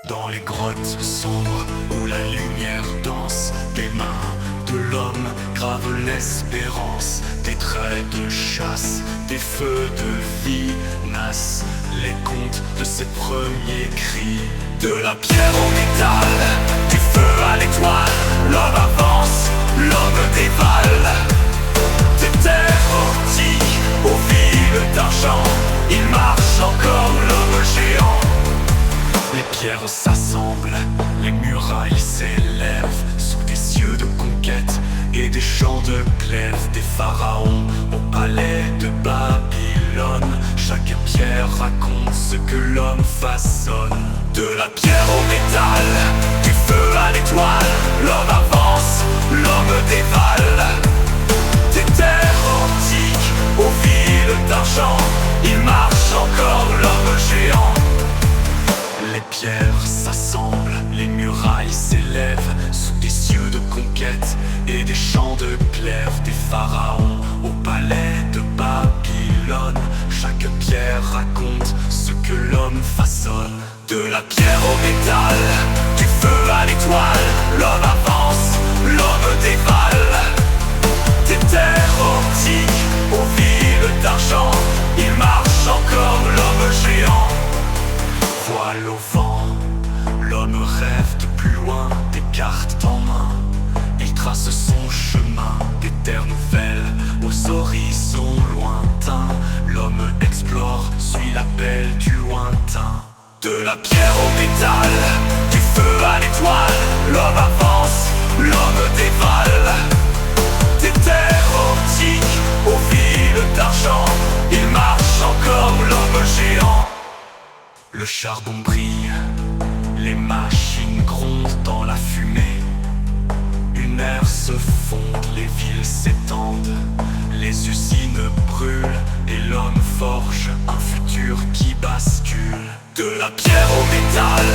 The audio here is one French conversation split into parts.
Dans les grottes sombres où la lumière danse, des mains de l'homme gravent l'espérance. Des traits de chasse, des feux de vie naissent les contes de ces premiers cris. De la pierre au métal, du feu à l'étoile, l'homme avance, l'homme dévale. Des terres antiques aux villes d'argent, il marche encore l'homme géant. Les pierres s'assemblent, les murailles s'élèvent sous des cieux de conquête et des champs de glaive. Des pharaons au palais de Babylone, chaque pierre raconte ce que l'homme façonne. De la pierre au métal, du feu à l'étoile, l'homme avance, l'homme dévale. Des terres antiques aux villes d'argent, il marche encore l'homme géant. Les pierres s'assemblent, les murailles s'élèvent sous des cieux de conquête et des champs de glaive. Des pharaons au palais de Babylone, chaque pierre raconte ce que l'homme façonne. De la pierre au métal, du feu à l'étoile, l'homme avance, l'homme dévale. Des terres antiques aux villes d'argent, il marche encore l'homme géant. Voile au vent, l'homme rêve de plus loin, des cartes en main. Il trace son chemin, des terres nouvelles aux horizons lointains. L'homme explore, suit l'appel du lointain. De la pierre au métal, du feu à l'étoile, l'homme avance, l'homme dévale. Des terres antiques aux villes d'argent, il marche encore l'homme géant. Le charbon brille, les machines grondent dans la fumée. Une ère se fonde, les villes s'étendent, les usines brûlent et l'homme forge un futur qui bascule. De la pierre au métal,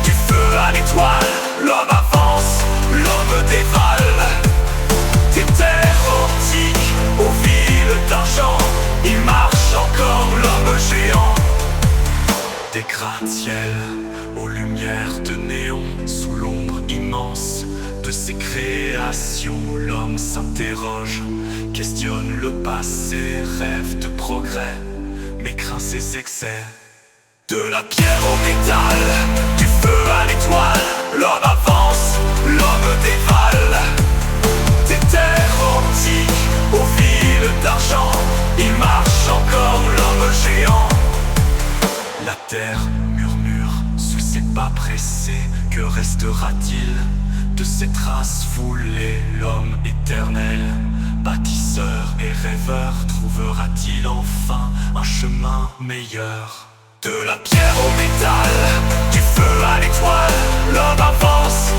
du feu à l'étoile, l'homme avance, l'homme dévale. Des terres antiques aux villes d'argent, il marche encore l'homme géant. Des gratte-ciels aux lumières de néon, sous l'ombre immense de ses créations, l'homme s'interroge, questionne le passé, rêve de progrès, mais craint ses excès. De la pierre au métal, du feu à l'étoile, l'homme avance, l'homme dévale. Des terres antiques aux villes d'argent, il marche encore l'homme géant. La terre murmure sous ses pas pressés, que restera-t-il de ces traces foulées? L'homme éternel, bâtisseur et rêveur, trouvera-t-il enfin un chemin meilleur? De la pierre au métal, du feu à l'étoile, l'homme avance,